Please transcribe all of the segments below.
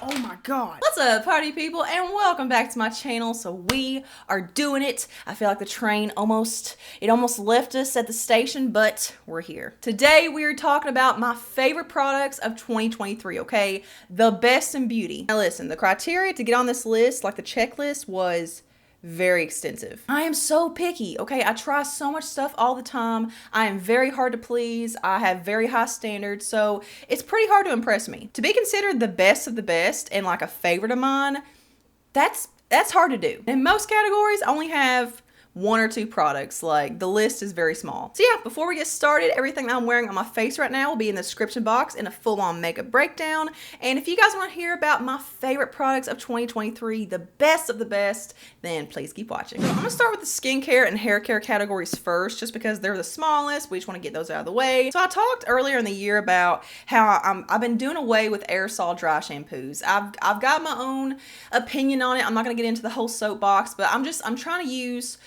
Oh my god. What's up, party people, and welcome back to my channel. So we are doing it. I feel like the train almost left us at the station, but we're here. Today we are talking about my favorite products of 2023, okay? The best in beauty. Now listen, the criteria to get on this list, like the checklist, was very extensive. I am so picky, okay? I try so much stuff all the time. I am very hard to please. I have very high standards, so it's pretty hard to impress me. To be considered the best of the best and like a favorite of mine, that's hard to do. In most categories, I only have one or two products. Like, the list is very small. So yeah, before we get started, everything that I'm wearing on my face right now will be in the description box in a full-on makeup breakdown. And if you guys want to hear about my favorite products of 2023, the best of the best, then please keep watching. So I'm gonna start with the skincare and hair care categories first, just because they're the smallest. We just want to get those out of the way. So I talked earlier in the year about how I've been doing away with aerosol dry shampoos. I've got my own opinion on it. I'm not gonna get into the whole soapbox, but I'm trying to use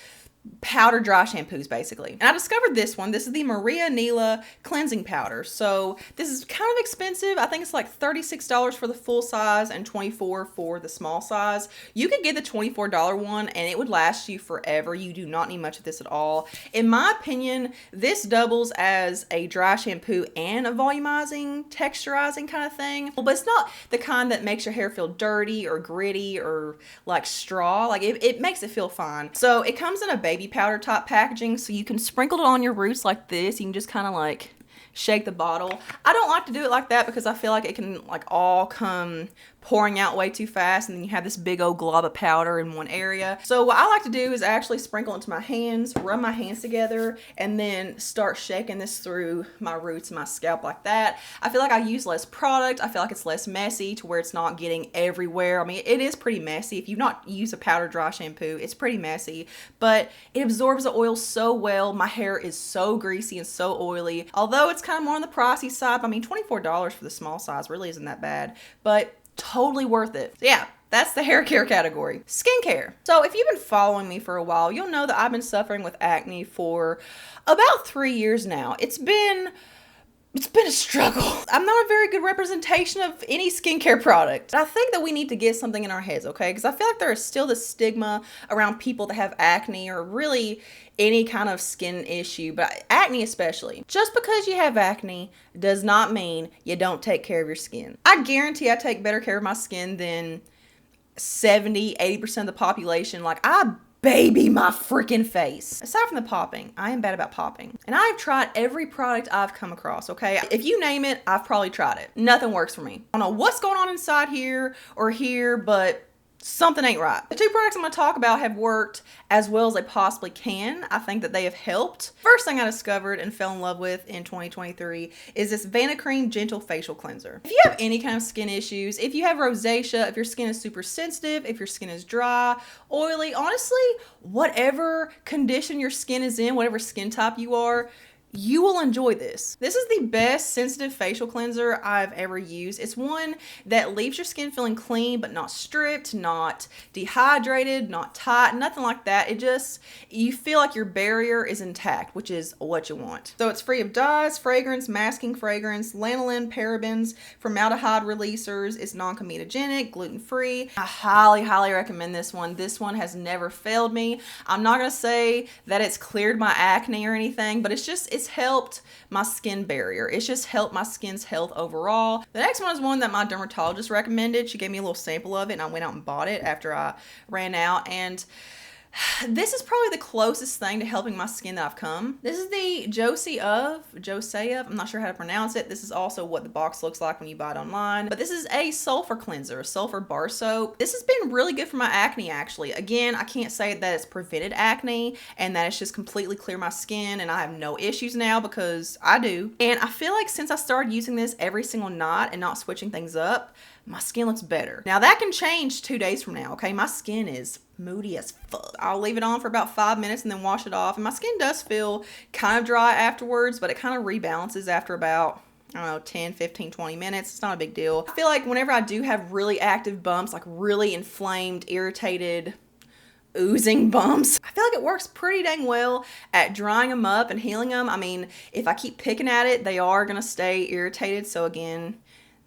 powder dry shampoos basically. And I discovered this one. This is the Maria Nila cleansing powder. So this is kind of expensive. I think it's like $36 for the full size and $24 for the small size. You could get the $24 one and it would last you forever. You do not need much of this at all. In my opinion, this doubles as a dry shampoo and a volumizing, texturizing kind of thing. But it's not the kind that makes your hair feel dirty or gritty or like straw. Like it makes it feel fine. So it comes in a baby powder top packaging, so you can sprinkle it on your roots like this. You can just kind of like shake the bottle. I don't like to do it like that because I feel like it can like all come pouring out way too fast, and then you have this big old glob of powder in one area. So what I like to do is actually sprinkle into my hands, rub my hands together, and then start shaking this through my roots and my scalp like that. I feel like I use less product. I feel like it's less messy to where it's not getting everywhere. I mean, it is pretty messy. If you've not used a powder dry shampoo, it's pretty messy, but it absorbs the oil so well. My hair is so greasy and so oily. Although it's kind of more on the pricey side, I mean, $24 for the small size really isn't that bad, but totally worth it. So yeah, that's the hair care category. Skincare. So if you've been following me for a while, you'll know that I've been suffering with acne for about 3 years now. It's been a struggle. I'm not a very good representation of any skincare product. I think that we need to get something in our heads, okay? Because I feel like there is still this stigma around people that have acne or really any kind of skin issue, but acne especially. Just because you have acne does not mean you don't take care of your skin. I guarantee I take better care of my skin than 70-80% of the population. Like, I baby my freaking face. Aside from the popping, I am bad about popping. And I've tried every product I've come across, okay? If you name it, I've probably tried it. Nothing works for me. I don't know what's going on inside here or here, but something ain't right. The two products I'm going to talk about have worked as well as they possibly can. I think that they have helped. First thing I discovered and fell in love with in 2023 is this Vanicream Gentle Facial Cleanser. If you have any kind of skin issues, if you have rosacea, if your skin is super sensitive, if your skin is dry, oily, honestly, whatever condition your skin is in, whatever skin type you are, you will enjoy this. This is the best sensitive facial cleanser I've ever used. It's one that leaves your skin feeling clean, but not stripped, not dehydrated, not tight, nothing like that. You feel like your barrier is intact, which is what you want. So it's free of dyes, fragrance, masking fragrance, lanolin, parabens, formaldehyde releasers. It's non-comedogenic, gluten-free. I highly, highly recommend this one. This one has never failed me. I'm not gonna say that it's cleared my acne or anything, but it's helped my skin barrier. It's just helped my skin's health overall. The next one is one that my dermatologist recommended. She gave me a little sample of it and I went out and bought it after I ran out, and this is probably the closest thing to helping my skin that I've come. This is the Jose of, I'm not sure how to pronounce it. This is also what the box looks like when you buy it online. But this is a sulfur cleanser, a sulfur bar soap. This has been really good for my acne, actually. Again, I can't say that it's prevented acne and that it's just completely cleared my skin and I have no issues now, because I do. And I feel like since I started using this every single night and not switching things up, my skin looks better. Now that can change 2 days from now, okay? My skin is moody as fuck. I'll leave it on for about 5 minutes and then wash it off. And my skin does feel kind of dry afterwards, but it kind of rebalances after about, I don't know, 10, 15, 20 minutes. It's not a big deal. I feel like whenever I do have really active bumps, like really inflamed, irritated, oozing bumps, I feel like it works pretty dang well at drying them up and healing them. I mean, if I keep picking at it, they are gonna stay irritated. So again,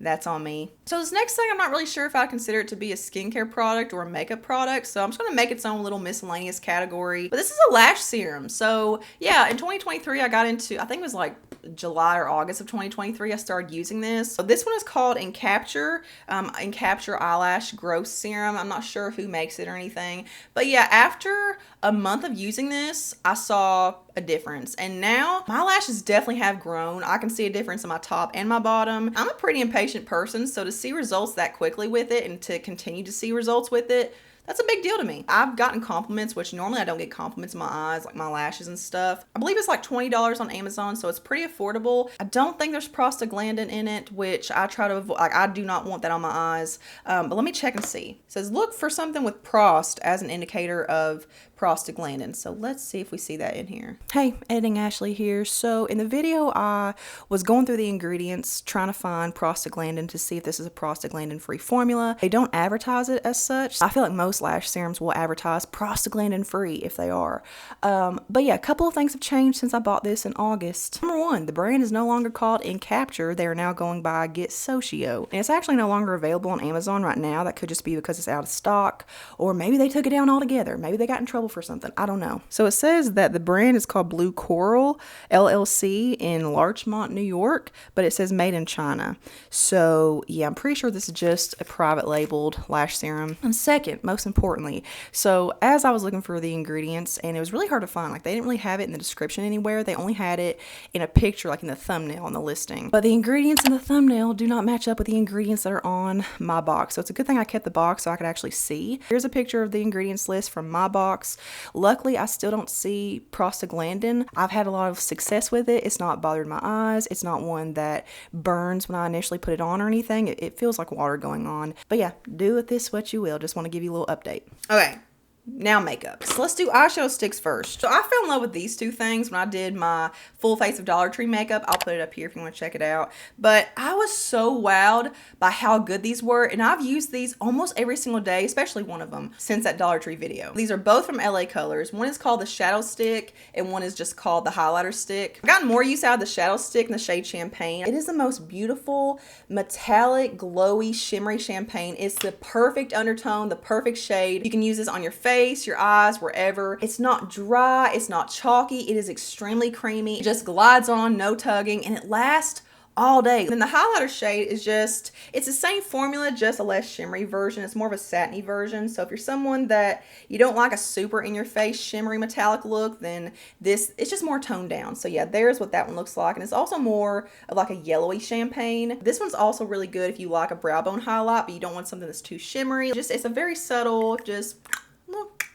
That's on me. So this next thing, I'm not really sure if I consider it to be a skincare product or a makeup product. So I'm just going to make its own little miscellaneous category. But this is a lash serum. So yeah, in 2023, I got into, I think it was like July or August of 2023, I started using this. So this one is called Encapture Eyelash Growth Serum. I'm not sure who makes it or anything. But yeah, after a month of using this, I saw a difference. And now my lashes definitely have grown. I can see a difference in my top and my bottom. I'm a pretty impatient person, so to see results that quickly with it and to continue to see results with it, that's a big deal to me. I've gotten compliments, which normally I don't get compliments in my eyes, like my lashes and stuff. I believe it's like $20 on Amazon, so it's pretty affordable. I don't think there's prostaglandin in it, which I try to avoid. Like, I do not want that on my eyes. But let me check and see. It says, look for something with prost as an indicator of prostaglandin. So let's see if we see that in here. Hey, Editing Ashley here. So in the video, I was going through the ingredients, trying to find prostaglandin to see if this is a prostaglandin-free formula. They don't advertise it as such. I feel like most lash serums will advertise prostaglandin-free if they are. But yeah, a couple of things have changed since I bought this in August. Number one, the brand is no longer called Encapture. They are now going by Get Socio. And it's actually no longer available on Amazon right now. That could just be because it's out of stock, or maybe they took it down altogether. Maybe they got in trouble for something. I don't know. So it says that the brand is called Blue Coral LLC in Larchmont, New York, but it says made in China. So yeah, I'm pretty sure this is just a private labeled lash serum. And second, most importantly, so as I was looking for the ingredients, and it was really hard to find, like they didn't really have it in the description anywhere. They only had it in a picture, like in the thumbnail on the listing. But the ingredients in the thumbnail do not match up with the ingredients that are on my box. So it's a good thing I kept the box so I could actually see. Here's a picture of the ingredients list from my box. Luckily, I still don't see prostaglandin. I've had a lot of success with it. It's not bothered my eyes. It's not one that burns when I initially put it on or anything. It feels like water going on. But yeah, do with this what you will. Just want to give you a little update. Okay. Now makeup. So let's do eyeshadow sticks first. So I fell in love with these two things when I did my full face of Dollar Tree makeup. I'll put it up here if you want to check it out. But I was so wowed by how good these were. And I've used these almost every single day, especially one of them, since that Dollar Tree video. These are both from LA Colors. One is called the Shadow Stick and one is just called the Highlighter Stick. I've gotten more use out of the Shadow Stick in the shade Champagne. It is the most beautiful, metallic, glowy, shimmery champagne. It's the perfect undertone, the perfect shade. You can use this on your face, your eyes, wherever. It's not dry, it's not chalky, it is extremely creamy. It just glides on, no tugging, and it lasts all day. And the highlighter shade is just, it's the same formula, just a less shimmery version. It's more of a satiny version. So if you're someone that you don't like a super in your face shimmery metallic look, then this, it's just more toned down. So yeah, there's what that one looks like. And it's also more of like a yellowy champagne. This one's also really good if you like a brow bone highlight, but you don't want something that's too shimmery. Just, it's a very subtle, just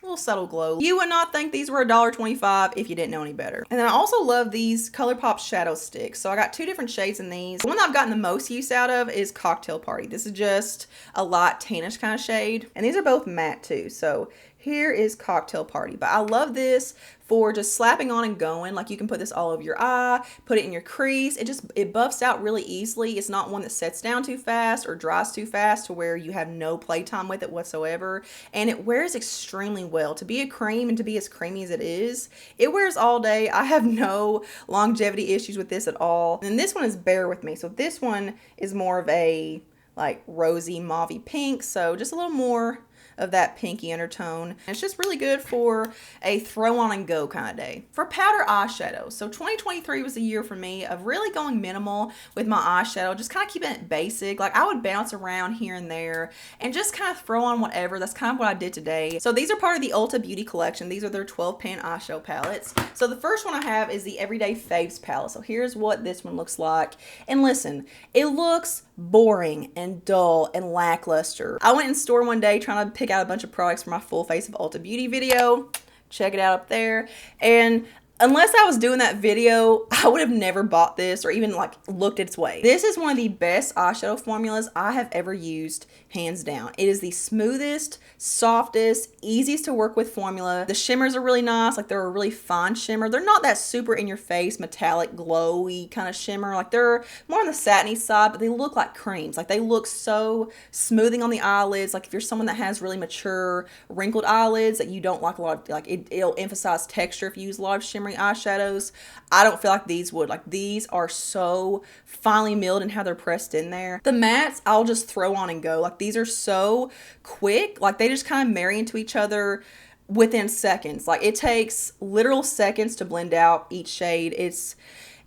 little subtle glow. You would not think these were $1.25 if you didn't know any better. And then I also love these ColourPop shadow sticks. So I got two different shades in these. The one that I've gotten the most use out of is Cocktail Party. This is just a light tannish kind of shade. And these are both matte too. So here is Cocktail Party. But I love this for just slapping on and going. Like you can put this all over your eye, put it in your crease. It buffs out really easily. It's not one that sets down too fast or dries too fast to where you have no playtime with it whatsoever. And it wears extremely well. To be a cream and to be as creamy as it is, it wears all day. I have no longevity issues with this at all. And this one is Bear With Me. So this one is more of a like rosy mauvey pink. So just a little more of that pinky undertone. And it's just really good for a throw on and go kind of day. For powder eyeshadow, so 2023 was a year for me of really going minimal with my eyeshadow, just kind of keeping it basic. Like I would bounce around here and there and just kind of throw on whatever. That's kind of what I did today. So these are part of the Ulta Beauty collection. These are their 12 pan eyeshadow palettes. So the first one I have is the Everyday Faves palette. So here's what this one looks like. And listen, it looks boring and dull and lackluster. I went in store one day trying to pick out a bunch of products for my full face of Ulta Beauty video. Check it out up there. And unless I was doing that video, I would have never bought this or even like looked its way. This is one of the best eyeshadow formulas I have ever used, hands down. It is the smoothest, softest, easiest to work with formula. The shimmers are really nice. Like they're a really fine shimmer. They're not that super in your face, metallic, glowy kind of shimmer. Like they're more on the satiny side, but they look like creams. Like they look so smoothing on the eyelids. Like if you're someone that has really mature, wrinkled eyelids that you don't like a lot of, like it'll emphasize texture if you use a lot of shimmer shimmery eyeshadows, I don't feel like these would. Like, these are so finely milled in how they're pressed in there. The mattes, I'll just throw on and go. Like, these are so quick. Like, they just kind of marry into each other within seconds. Like, it takes literal seconds to blend out each shade.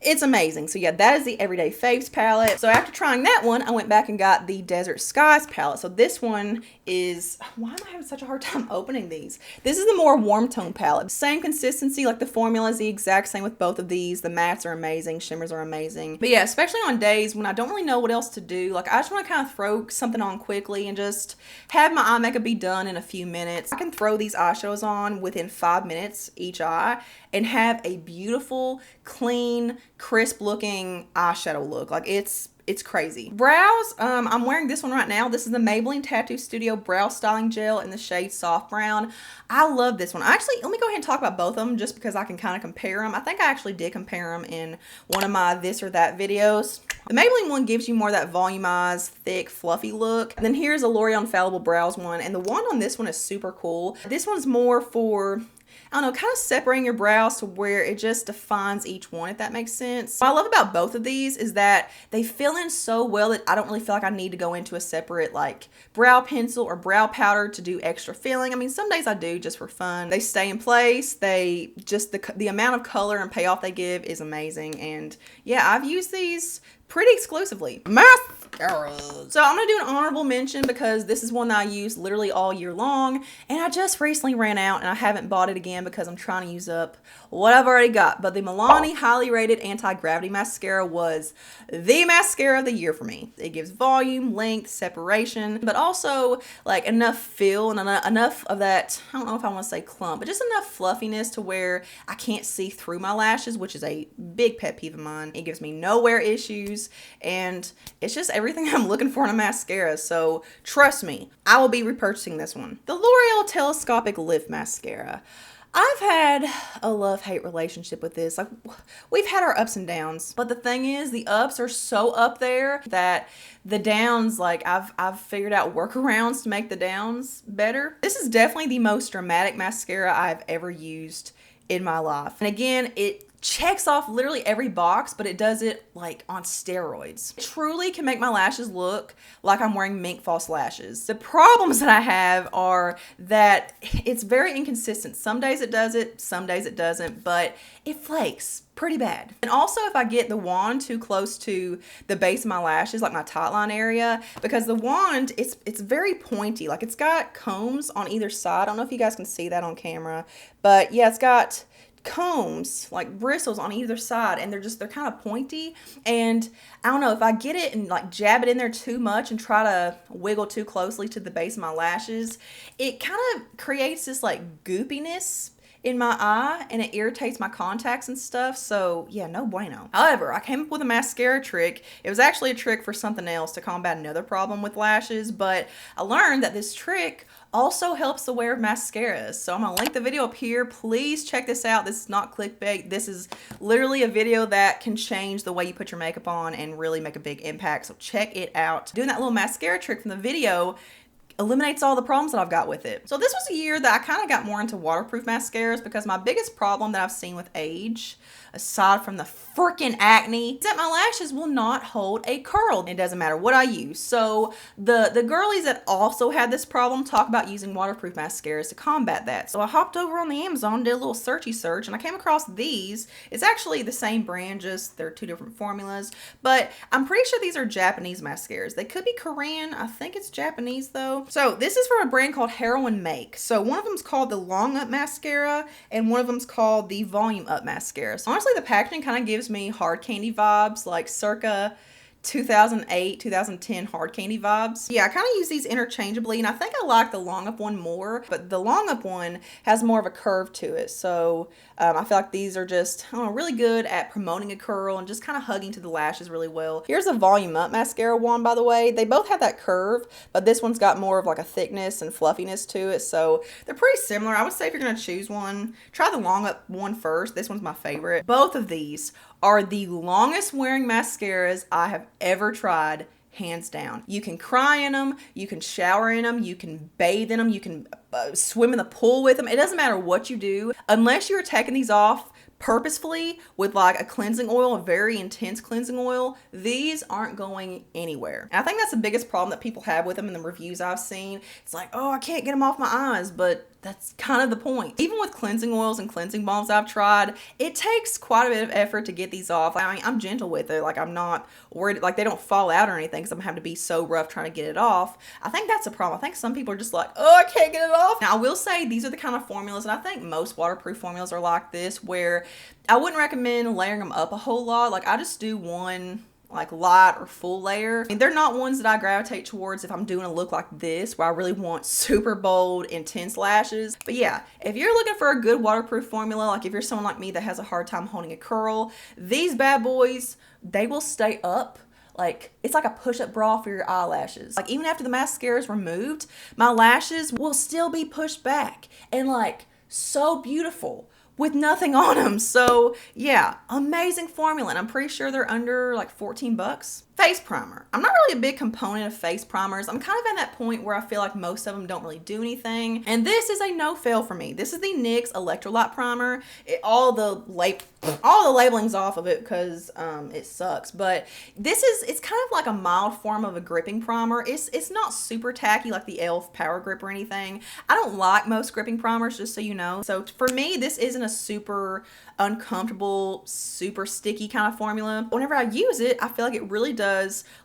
It's amazing. So yeah, that is the Everyday Faves palette. So after trying that one, I went back and got the Desert Skies palette. So this one is, why am I having such a hard time opening these? This is the more warm tone palette. Same consistency, like the formula is the exact same with both of these. The mattes are amazing, shimmers are amazing. But yeah, especially on days when I don't really know what else to do. Like, I just want to kind of throw something on quickly and just have my eye makeup be done in a few minutes. I can throw these eyeshadows on within 5 minutes each eye and have a beautiful, clean, crisp looking eyeshadow look. Like, it's crazy. Brows, I'm wearing this one right now. This is the Maybelline Tattoo Studio Brow Styling Gel in the shade Soft Brown. I love this one. Actually, let me go ahead and talk about both of them just because I can kind of compare them. I think I actually did compare them in one of my this or that videos. The Maybelline one gives you more of that volumized, thick, fluffy look. And then here's a L'Oreal Infallible Brows one. And the one on this one is super cool. This one's more for, I don't know, kind of separating your brows to where it just defines each one, if that makes sense. What I love about both of these is that they fill in so well that I don't really feel like I need to go into a separate like brow pencil or brow powder to do extra filling. I mean, some days I do just for fun. They stay in place. They just, the amount of color and payoff they give is amazing. And yeah, I've used these pretty exclusively. Mascaras. So I'm gonna do an honorable mention because this is one that I use literally all year long, and I just recently ran out and I haven't bought it again because I'm trying to use up what I've already got. But the Milani Highly Rated Anti-Gravity Mascara was the mascara of the year for me. It gives volume, length, separation, but also like enough feel and enough of that, I don't know if I want to say clump, but just enough fluffiness to where I can't see through my lashes, which is a big pet peeve of mine. It gives me no wear issues, and it's just everything I'm looking for in a mascara. So trust me, I will be repurchasing this one. The L'Oreal Telescopic Lift Mascara. I've had a love-hate relationship with this. Like, we've had our ups and downs, but the thing is, the ups are so up there that the downs, like, I've figured out workarounds to make the downs better. This is definitely the most dramatic mascara I've ever used in my life. And again, it checks off literally every box, but it does it like on steroids. It truly can make my lashes look like I'm wearing mink false lashes. The problems that I have are that it's very inconsistent. Some days it does it, some days it doesn't, but it flakes pretty bad. And also, if I get the wand too close to the base of my lashes, like my tight line area, because the wand, it's very pointy. Like, it's got combs on either side. I don't know if you guys can see that on camera, but yeah, it's got combs, like bristles on either side, and they're kind of pointy. And I don't know, if I get it and like jab it in there too much and try to wiggle too closely to the base of my lashes, it kind of creates this like goopiness in my eye, and it irritates my contacts and stuff. So yeah, no bueno. However, I came up with a mascara trick. It was actually a trick for something else to combat another problem with lashes, but I learned that this trick also helps the wear of mascaras. So I'm gonna link the video up here. Please check this out. This is not clickbait. This is literally a video that can change the way you put your makeup on and really make a big impact. So check it out. Doing that little mascara trick from the video eliminates all the problems that I've got with it. So this was a year that I kind of got more into waterproof mascaras because my biggest problem that I've seen with age, aside from the freaking acne, is that my lashes will not hold a curl. It doesn't matter what I use. So the girlies that also had this problem talk about using waterproof mascaras to combat that. So I hopped over on the Amazon, did a little searchy search, and I came across these. It's actually the same brand, just they're two different formulas, but I'm pretty sure these are Japanese mascaras. They could be Korean. I think it's Japanese though. So this is from a brand called Heroin Make. So one of them is called the Long Up Mascara, and one of them is called the Volume Up Mascara. So honestly, the packaging kind of gives me hard candy vibes, like circa 2008, 2010 hard candy vibes. Yeah, I kind of use these interchangeably, and I think I like the Long Up one more, but the Long Up one has more of a curve to it. So I feel like these are just, I don't know, really good at promoting a curl and just kind of hugging to the lashes really well. Here's a Volume Up mascara one, by the way. They both have that curve, but this one's got more of like a thickness and fluffiness to it. So they're pretty similar. I would say if you're going to choose one, try the Long Up one first. This one's my favorite. Both of these are the longest wearing mascaras I have ever tried, hands down. You can cry in them, you can shower in them, you can bathe in them, you can swim in the pool with them. It doesn't matter what you do. Unless you're taking these off purposefully with like a cleansing oil, a very intense cleansing oil, these aren't going anywhere. And I think that's the biggest problem that people have with them in the reviews I've seen. It's like, oh, I can't get them off my eyes, but that's kind of the point. Even with cleansing oils and cleansing balms I've tried, it takes quite a bit of effort to get these off. I mean, I'm gentle with it. Like, I'm not worried, like they don't fall out or anything because I'm having to be so rough trying to get it off. I think that's a problem. I think some people are just like, oh, I can't get it off. Now, I will say these are the kind of formulas, and I think most waterproof formulas are like this, where I wouldn't recommend layering them up a whole lot. Like, I just do one like light or full layer. I mean, they're not ones that I gravitate towards if I'm doing a look like this where I really want super bold, intense lashes. But yeah, if you're looking for a good waterproof formula, like if you're someone like me that has a hard time holding a curl, these bad boys, they will stay up. Like, it's like a push-up bra for your eyelashes. Like, even after the mascara is removed, my lashes will still be pushed back and like so beautiful with nothing on them. So yeah, amazing formula, and I'm pretty sure they're under like 14 bucks. Face primer. I'm not really a big component of face primers. I'm kind of at that point where I feel like most of them don't really do anything. And this is a no fail for me. This is the NYX Electrolyte Primer. All the labeling's off of it because it sucks. But it's kind of like a mild form of a gripping primer. It's not super tacky like the e.l.f. Power Grip or anything. I don't like most gripping primers, just so you know. So for me, this isn't a super uncomfortable, super sticky kind of formula. Whenever I use it, I feel like it really does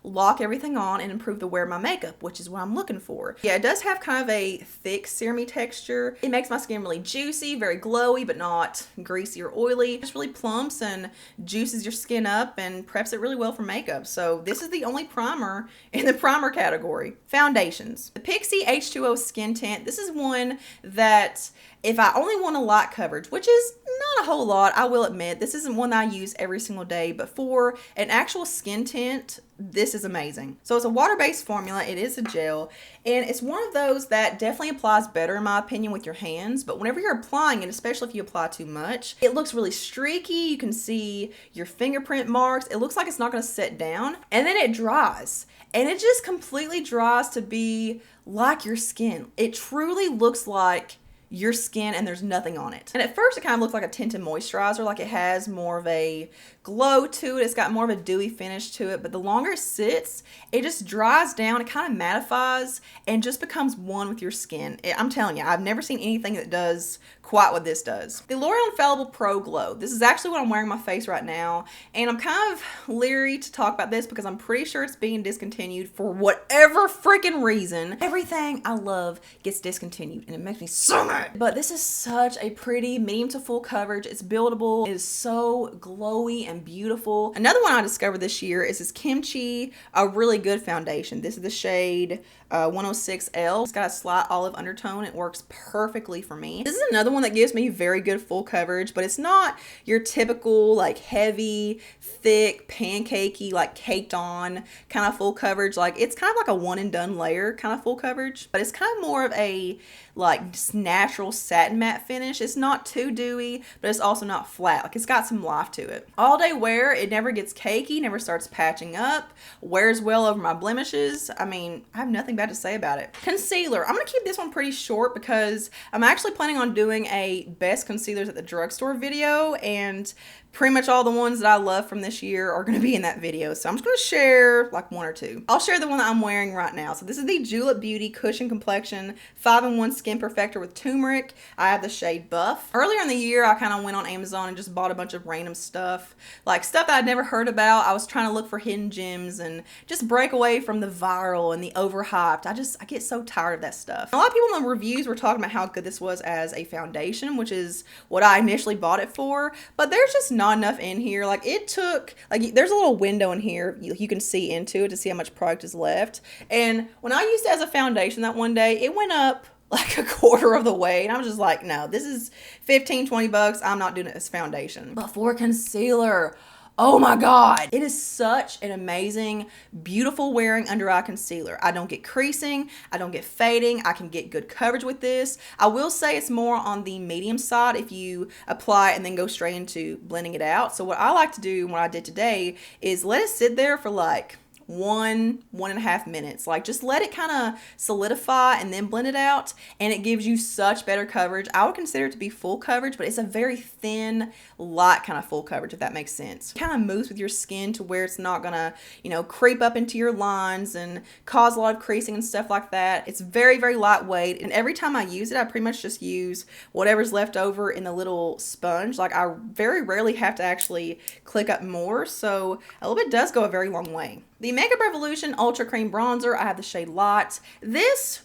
lock everything on and improve the wear of my makeup, which is what I'm looking for. Yeah, it does have kind of a thick, serumy texture. It makes my skin really juicy, very glowy, but not greasy or oily. It just really plumps and juices your skin up and preps it really well for makeup. So this is the only primer in the primer category. Foundations. The Pixi H2O Skin Tint. This is one that if I only want a light coverage, which is not a whole lot, I will admit, this isn't one that I use every single day, but for an actual skin tint, this is amazing. So it's a water-based formula, it is a gel, and it's one of those that definitely applies better in my opinion with your hands, but whenever you're applying it, especially if you apply too much, it looks really streaky. You can see your fingerprint marks. It looks like it's not gonna set down, and then it dries. And it just completely dries to be like your skin. It truly looks like your skin and there's nothing on it. And at first it kind of looks like a tinted moisturizer, like it has more of a glow to it. It's got more of a dewy finish to it, but the longer it sits, it just dries down, it kind of mattifies and just becomes one with your skin. I'm telling you, I've never seen anything that does quite what this does. The L'Oreal Infallible Pro Glow. This is actually what I'm wearing on my face right now, and I'm kind of leery to talk about this because I'm pretty sure it's being discontinued for whatever freaking reason. Everything I love gets discontinued and it makes me so mad. But this is such a pretty medium to full coverage. It's buildable. It is so glowy and beautiful. Another one I discovered this year is this Kimchi, a really good foundation. This is the shade 106L. It's got a slight olive undertone. It works perfectly for me. This is another one that gives me very good full coverage, but it's not your typical like heavy, thick, pancakey, like caked on kind of full coverage. Like it's kind of like a one and done layer kind of full coverage, but it's kind of more of a like just natural satin matte finish. It's not too dewy, but it's also not flat. Like it's got some life to it. All day wear, it never gets cakey, never starts patching up, wears well over my blemishes. I mean, I have nothing bad to say about it. Concealer. I'm gonna keep this one pretty short because I'm actually planning on doing a best concealers at the drugstore video, and pretty much all the ones that I love from this year are going to be in that video. So I'm just going to share like one or two. I'll share the one that I'm wearing right now. So this is the Julep Beauty Cushion Complexion 5-in-1 Skin Perfector with turmeric. I have the shade Buff. Earlier in the year, I kind of went on Amazon and just bought a bunch of random stuff. Like stuff that I'd never heard about. I was trying to look for hidden gems and just break away from the viral and the overhyped. I get so tired of that stuff. A lot of people in the reviews were talking about how good this was as a foundation, which is what I initially bought it for. But there's just not enough in here. Like it took, like there's a little window in here you can see into it to see how much product is left. And when I used it as a foundation that one day, it went up like a quarter of the way, and I was just like, no, this is 15-20 bucks. I'm not doing it as foundation. But for concealer, oh my God, it is such an amazing, beautiful wearing under eye concealer. I don't get creasing, I don't get fading, I can get good coverage with this. I will say it's more on the medium side if you apply it and then go straight into blending it out. So what I like to do, and what I did today, is let it sit there for like 1.5 minutes. Like, just let it kind of solidify and then blend it out, and it gives you such better coverage. I would consider it to be full coverage, but it's a very thin, light kind of full coverage, if that makes sense. It kind of moves with your skin to where it's not gonna, you know, creep up into your lines and cause a lot of creasing and stuff like that. It's very, very lightweight, and every time I use it, I pretty much just use whatever's left over in the little sponge. Like, I very rarely have to actually click up more, so a little bit does go a very long way. The Makeup Revolution Ultra Cream Bronzer, I have the shade Lot. This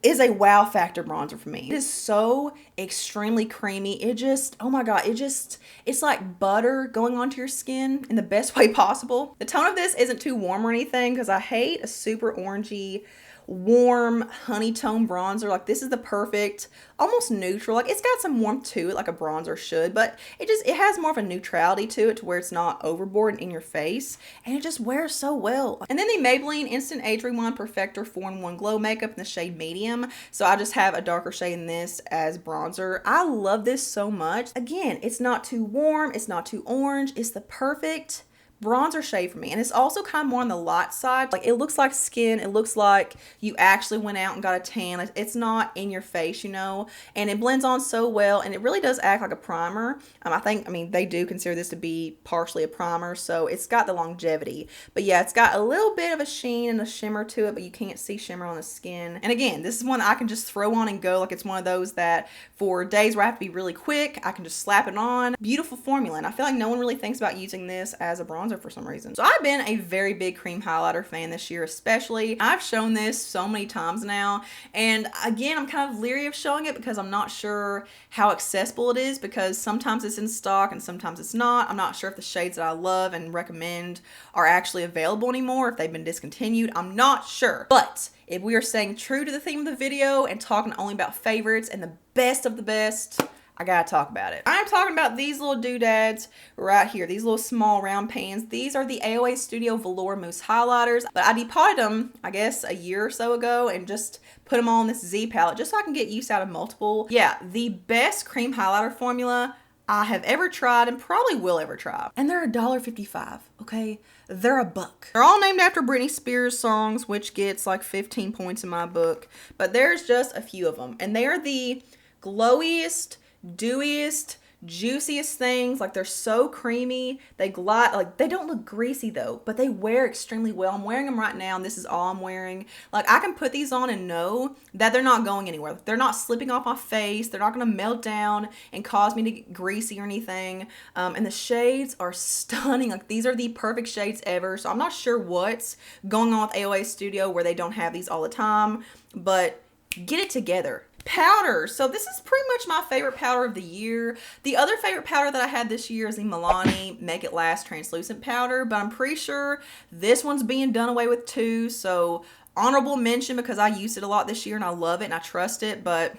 is a wow factor bronzer for me. It is so extremely creamy. It just, oh my god, it's like butter going onto your skin in the best way possible. The tone of this isn't too warm or anything, because I hate a super orangey, warm honey tone bronzer. Like, this is the perfect, almost neutral, like it's got some warmth to it like a bronzer should, but it has more of a neutrality to it, to where it's not overboard and in your face, and it just wears so well. And then the Maybelline Instant Age Rewind Perfector 4-in-1 Glow Makeup in the shade Medium. So I just have a darker shade in this as bronzer. I love this so much. Again, it's not too warm, it's not too orange, it's the perfect bronzer shade for me, and it's also kind of more on the light side. Like, it looks like skin, it looks like you actually went out and got a tan. It's not in your face, you know, and it blends on so well, and it really does act like a primer. I mean they do consider this to be partially a primer, so it's got the longevity. But yeah, it's got a little bit of a sheen and a shimmer to it, but you can't see shimmer on the skin. And again, this is one that I can just throw on and go. Like, it's one of those that for days where I have to be really quick, I can just slap it on. Beautiful formula, and I feel like no one really thinks about using this as a bronzer for some reason. So I've been a very big cream highlighter fan this year, especially. I've shown this so many times now, and again, I'm kind of leery of showing it because I'm not sure how accessible it is, because sometimes it's in stock and sometimes it's not. I'm not sure if the shades that I love and recommend are actually available anymore, if they've been discontinued. I'm not sure. But if we are staying true to the theme of the video and talking only about favorites and the best of the best, I gotta talk about it. I'm talking about these little doodads right here, these little small round pans. These are the AOA Studio Velour Mousse Highlighters, but I depotted them, I guess, a year or so ago, and just put them all on this Z palette just so I can get use out of multiple. Yeah, the best cream highlighter formula I have ever tried and probably will ever try. And they're $1.55, okay? They're a buck. They're all named after Britney Spears songs, which gets like 15 points in my book, but there's just a few of them, and they are the glowiest, dewiest, juiciest things. Like, they're so creamy, they glide. Like, they don't look greasy though, but they wear extremely well. I'm wearing them right now, and this is all I'm wearing. Like, I can put these on and know that they're not going anywhere. They're not slipping off my face, they're not going to melt down and cause me to get greasy or anything. And the shades are stunning. Like, these are the perfect shades ever. So I'm not sure what's going on with AOA Studio where they don't have these all the time, but get it together. Powder. So this is pretty much my favorite powder of the year. The other favorite powder that I had this year is the Milani Make It Last Translucent Powder, but I'm pretty sure this one's being done away with too. So honorable mention, because I used it a lot this year and I love it and I trust it, but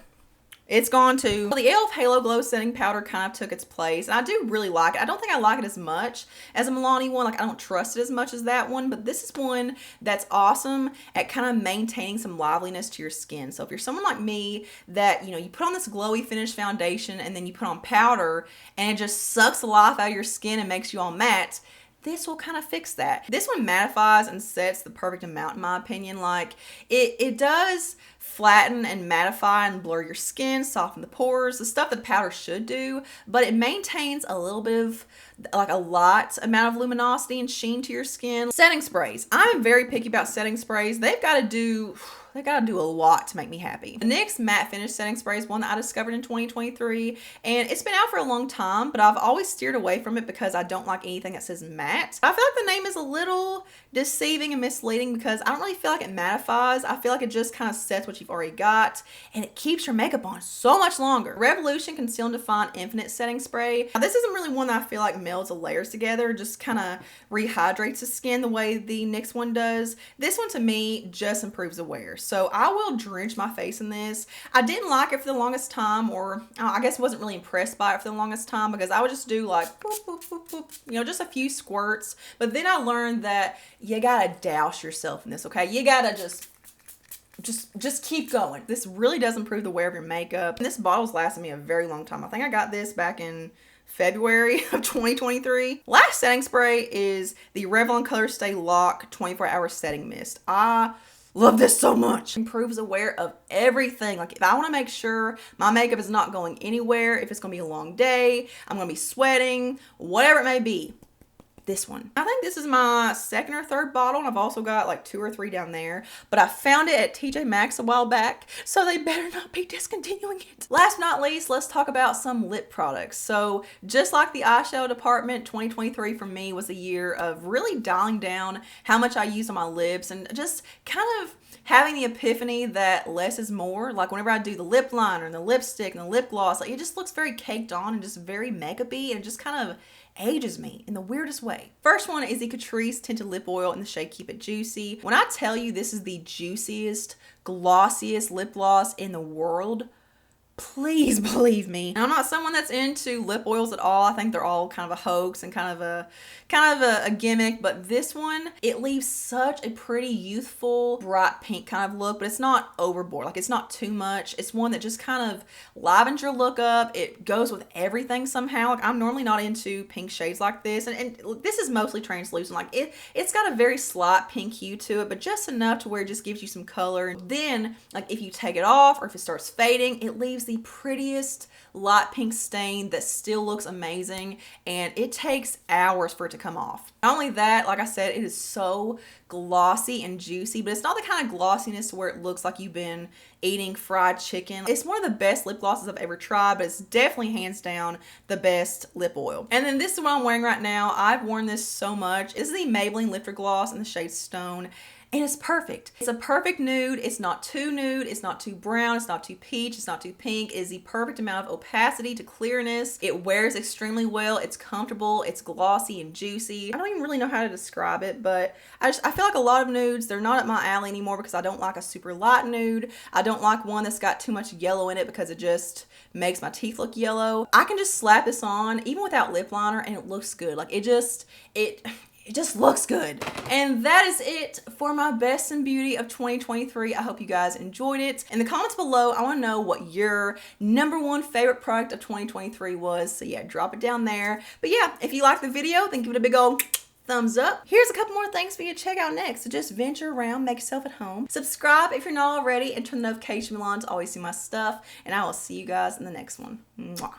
it's gone too. The e.l.f. Halo Glow Setting Powder kind of took its place, and I do really like it. I don't think I like it as much as a Milani one. Like, I don't trust it as much as that one, but this is one that's awesome at kind of maintaining some liveliness to your skin. So if you're someone like me that, you know, you put on this glowy finish foundation and then you put on powder and it just sucks the life out of your skin and makes you all matte, this will kind of fix that. This one mattifies and sets the perfect amount, in my opinion. Like, it does flatten and mattify and blur your skin, soften the pores, the stuff that powder should do, but it maintains a little bit of, like, a light amount of luminosity and sheen to your skin. Setting sprays. I'm very picky about setting sprays. They've got to do a lot to make me happy. The NYX Matte Finish Setting Spray is one that I discovered in 2023, and it's been out for a long time, but I've always steered away from it because I don't like anything that says matte. I feel like the name is a little deceiving and misleading because I don't really feel like it mattifies. I feel like it just kind of sets what you've already got, and it keeps your makeup on so much longer. Revolution Conceal and Define Infinite Setting Spray. Now, this isn't really one that I feel like melds the layers together, just kind of rehydrates the skin the way the NYX one does. This one, to me, just improves the wear. So I will drench my face in this. I didn't like it for the longest time, or I guess wasn't really impressed by it for the longest time, because I would just do like boop, boop, boop, boop, you know, just a few squirts. But then I learned that you gotta douse yourself in this, okay? You gotta just keep going. This really does improve the wear of your makeup. And this bottle's lasted me a very long time. I think I got this back in February of 2023. Last setting spray is the Revlon Color Stay Lock 24-hour setting mist. I love this so much. Improves aware of everything. Like if I want to make sure my makeup is not going anywhere, if it's going to be a long day, I'm going to be sweating, whatever it may be. This one. I think this is my second or third bottle, and I've also got like 2 or 3 down there, but I found it at TJ Maxx a while back, so they better not be discontinuing it. Last but not least, let's talk about some lip products. So just like the eyeshadow department, 2023 for me was a year of really dialing down how much I use on my lips and just kind of having the epiphany that less is more. Like whenever I do the lip liner and the lipstick and the lip gloss, like it just looks very caked on and just very makeup-y, and just kind of ages me in the weirdest way. First one is the Catrice Tinted Lip Oil in the shade Keep It Juicy. When I tell you this is the juiciest, glossiest lip gloss in the world, please believe me. And I'm not someone that's into lip oils at all. I think they're all kind of a hoax and kind of a gimmick, but this one, it leaves such a pretty youthful bright pink kind of look, but it's not overboard. Like it's not too much. It's one that just kind of livens your look up. It goes with everything somehow. Like I'm normally not into pink shades like this, and this is mostly translucent. Like it's got a very slight pink hue to it, but just enough to where it just gives you some color. And then like if you take it off or if it starts fading, it leaves the prettiest light pink stain that still looks amazing, and it takes hours for it to come off. Not only that, like I said, it is so glossy and juicy, but it's not the kind of glossiness where it looks like you've been eating fried chicken. It's one of the best lip glosses I've ever tried, but it's definitely hands down the best lip oil. And then this is what I'm wearing right now. I've worn this so much. This is the Maybelline Lifter Gloss in the shade Stone. And it's perfect. It's a perfect nude. It's not too nude. It's not too brown. It's not too peach. It's not too pink. It is the perfect amount of opacity to clearness. It wears extremely well. It's comfortable. It's glossy and juicy. I don't even really know how to describe it, but I feel like a lot of nudes, they're not up my alley anymore because I don't like a super light nude. I don't like one that's got too much yellow in it because it just makes my teeth look yellow. I can just slap this on even without lip liner and it looks good. Like it just looks good. And that is it for my best and beauty of 2023. I hope you guys enjoyed it. In the comments below, I want to know what your #1 favorite product of 2023 was. So yeah, drop it down there. But yeah, if you liked the video, then give it a big old thumbs up. Here's a couple more things for you to check out next. So just venture around, make yourself at home. Subscribe if you're not already, and turn the notification bell on to always see my stuff. And I will see you guys in the next one. Mwah.